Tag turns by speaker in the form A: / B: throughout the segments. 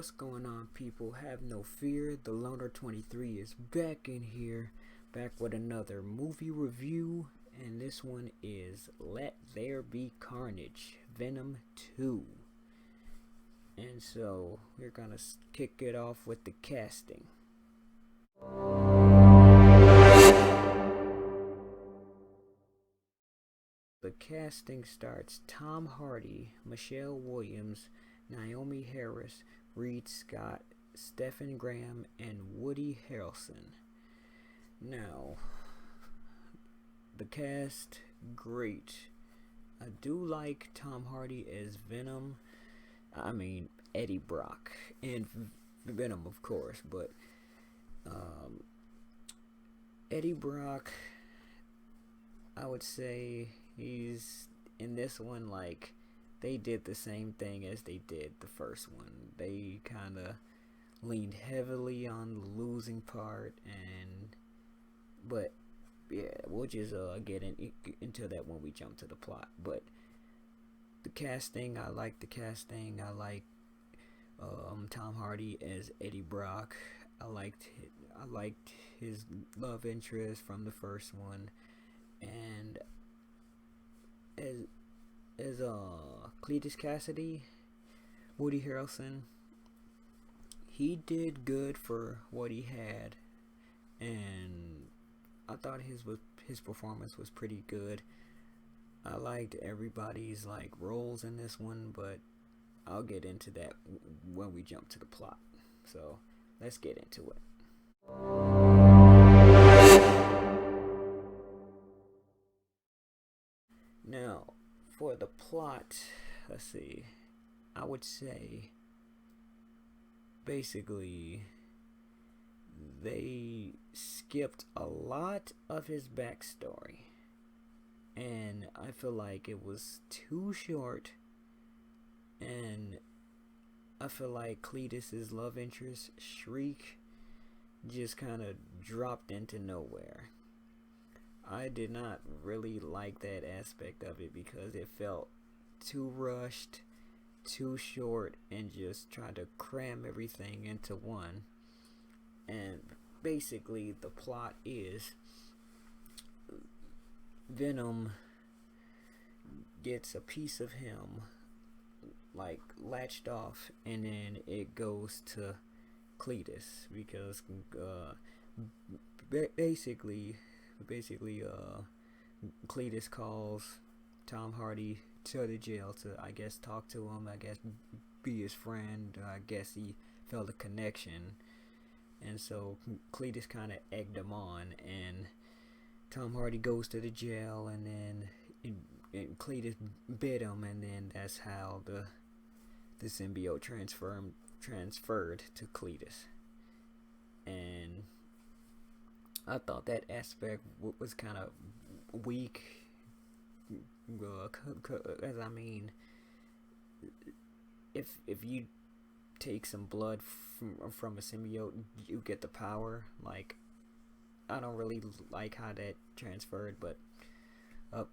A: What's going on, people? Have no fear. The Loner 23 is back in here, back with another movie review, and this one is Let There Be Carnage, Venom 2. And so, we're gonna kick it off with the casting. The casting starts Tom Hardy, Michelle Williams, Naomi Harris, Reed Scott, Stephen Graham, and Woody Harrelson. Now, the cast, great. I do like Tom Hardy as Venom. I mean, Eddie Brock and Venom, of course, but Eddie Brock, I would say he's in this one like they did the same thing as they did the first one. They kind of leaned heavily on the losing part, but yeah, we'll just get into that when we jump to the plot. But the casting, I like the casting. I like Tom Hardy as Eddie Brock. I liked his love interest from the first one, and as Cletus Cassidy, Woody Harrelson, he did good for what he had, and I thought his performance was pretty good. I liked everybody's roles in this one, but I'll get into that when we jump to the plot. So let's get into it. Now, for the plot, let's see. I would say basically they skipped a lot of his backstory, and I feel like it was too short, and I feel like Cletus's love interest, Shriek, just kind of dropped into nowhere. I did not really like that aspect of it because it felt too rushed, too short, and just trying to cram everything into one. And basically the plot is Venom gets a piece of him latched off, and then it goes to Cletus because basically Cletus calls Tom Hardy to the jail to, I guess, talk to him, I guess be his friend. I guess he felt a connection, and so Cletus kind of egged him on, and Tom Hardy goes to the jail, and then and Cletus bit him, and then that's how the symbiote transferred to Cletus. And I thought that aspect was kind of weak, as I mean, if you take some blood from a symbiote, you get the power. I don't really like how that transferred, but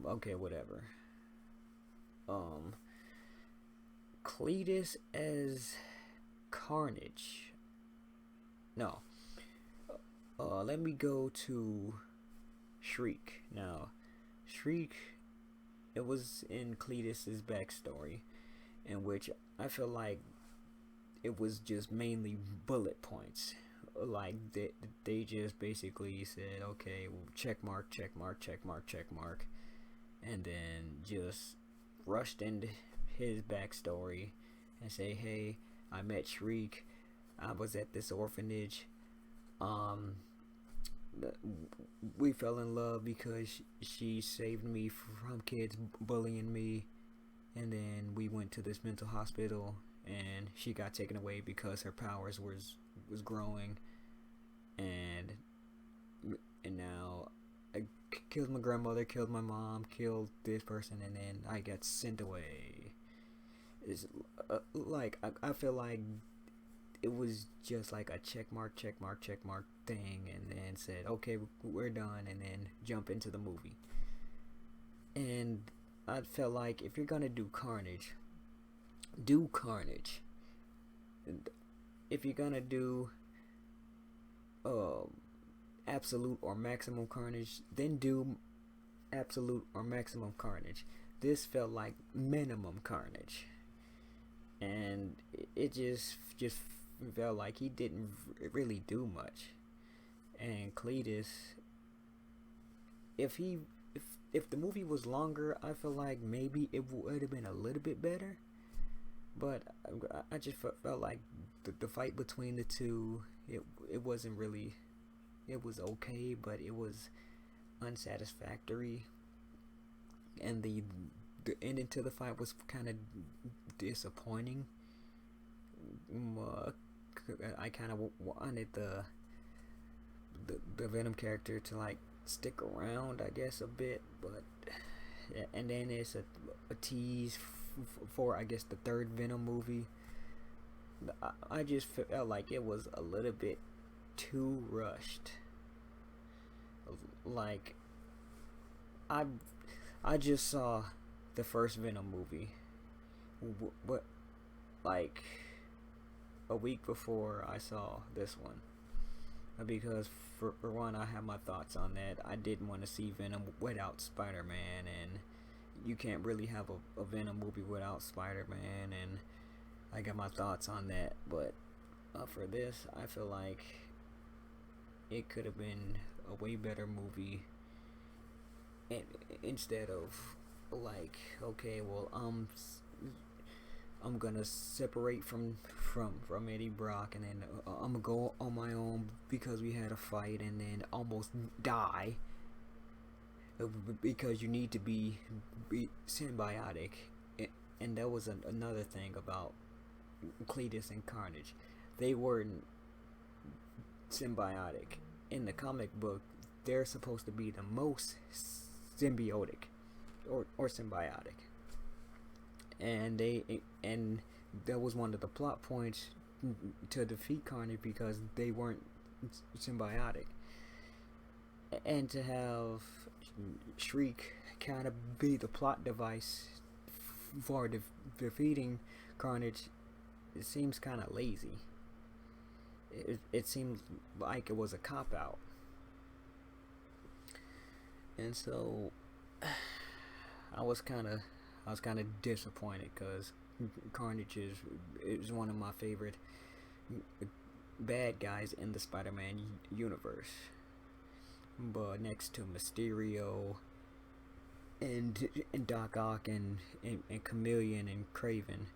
A: okay, whatever. Cletus as Carnage. No. Let me go to Shriek. Now, Shriek, it was in Cletus's backstory, in which I feel like it was just mainly bullet points. They just basically said, okay, well, check mark, and then just rushed into his backstory and say, hey, I met Shriek. I was at this orphanage. We fell in love because she saved me from kids bullying me, and then we went to this mental hospital, and she got taken away because her powers was growing, and now I killed my grandmother, killed my mom, killed this person, and then I got sent away. It's I feel like it was just like a check mark thing, and then said, okay, we're done, and then jump into the movie. And I felt like if you're gonna do Carnage, if you're gonna do uh, absolute or maximum carnage, then do absolute or maximum carnage. This felt like minimum carnage, and it just felt like he didn't really do much. And Cletus, if he if the movie was longer, I feel like maybe it would have been a little bit better. But I just felt like the fight between the two, it wasn't really, it was okay, but it was unsatisfactory, and the ending to the fight was kind of disappointing. I kind of wanted the Venom character to like stick around, I guess, a bit, but and then it's a tease for I guess the third Venom movie. I just felt like it was a little bit too rushed. Like I I just saw the first Venom movie, what, like a week before I saw this one, because for one, I have my thoughts on that. I didn't want to see Venom without Spider-Man, and you can't really have a Venom movie without Spider-Man, and I got my thoughts on that. But for this, I feel like it could have been a way better movie, and instead of like, okay, well, I'm gonna separate from Eddie Brock, and then I'm gonna go on my own because we had a fight, and then almost die because you need to be symbiotic. And that was another thing about Cletus and Carnage. They weren't symbiotic. In the comic book, they're supposed to be the most symbiotic or symbiotic, and that was one of the plot points to defeat Carnage, because they weren't symbiotic. And to have Shriek kind of be the plot device for defeating Carnage, it seems kind of lazy. It seemed like it was a cop out, and so I was kind of disappointed, because Carnage is one of my favorite bad guys in the Spider-Man universe. But next to Mysterio and Doc Ock and Chameleon and Craven,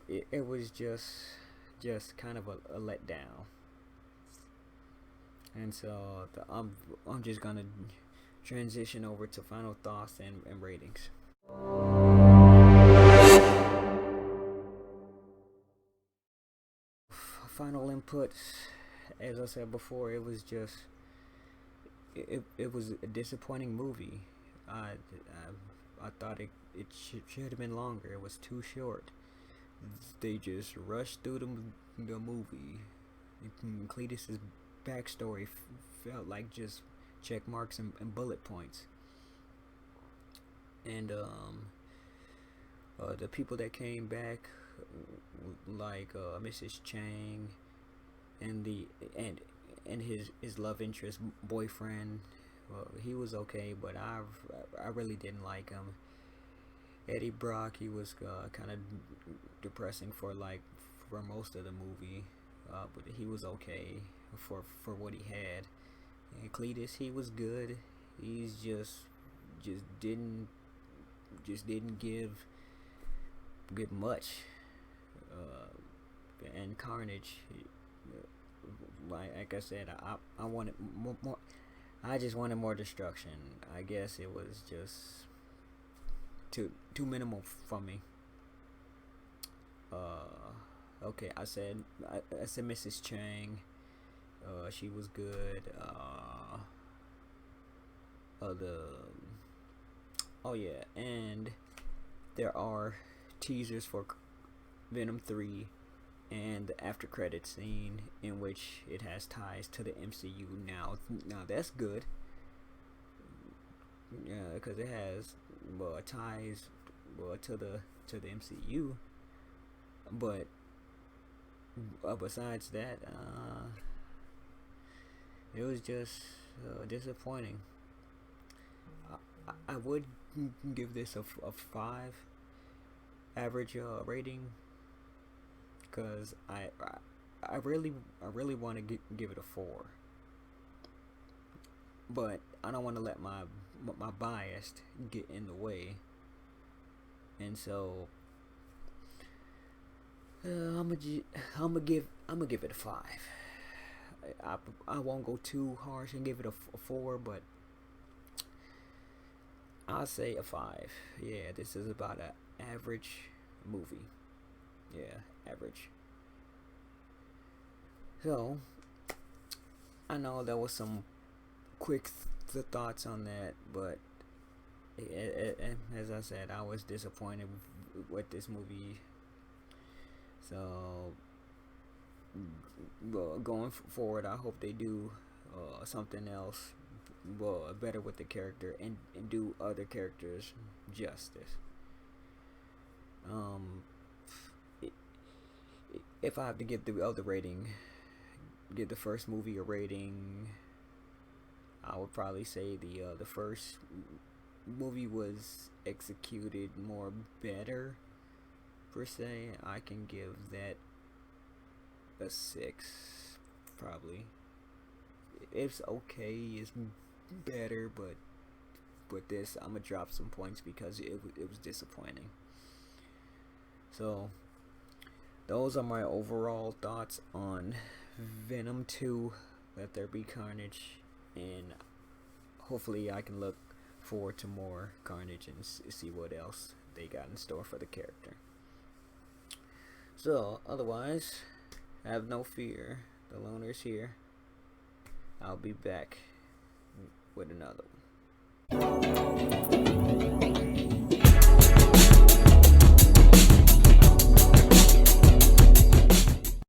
A: it was just kind of a letdown. And so I'm just gonna transition over to final thoughts and ratings. Final inputs, as I said before, it was just it was a disappointing movie. I thought it should have been longer. It was too short. They just rushed through the movie. Cletus's backstory felt like just check marks and bullet points. And the people that came back, like Mrs. Chang and his love interest boyfriend, well, he was okay, but I really didn't like him. Eddie Brock, he was kind of depressing for most of the movie, but he was okay for what he had. And Cletus, he was good. He's just didn't give much. And Carnage, like I said, I wanted more. I just wanted more destruction. I guess it was just too minimal for me. Okay, I said Mrs. Chang. She was good. Oh yeah, and there are teasers for Venom 3 and the after credit scene, in which it has ties to the MCU. Now that's good. Yeah, because it has ties to the MCU, but besides that, it was just disappointing. I would give this a 5 average rating, because I really want to give it a 4, but I don't want to let my bias get in the way, and so I'm gonna give it a 5. I won't go too harsh and give it a 4, but I'll say a 5. Yeah, this is about an average movie. Yeah, average. So I know there was some quick thoughts on that, but as I said, I was disappointed with this movie. So going forward, I hope they do something else better with the character, and do other characters justice. Um, if I have to give the other rating, give the first movie a rating, I would probably say the first movie was executed more better, per se. I can give that a 6, probably. It's okay, it's better, but with this, I'm gonna drop some points because it was disappointing. So those are my overall thoughts on Venom 2, Let There Be Carnage, and hopefully I can look forward to more Carnage and see what else they got in store for the character. So otherwise, have no fear, the loner's here. I'll be back with another one.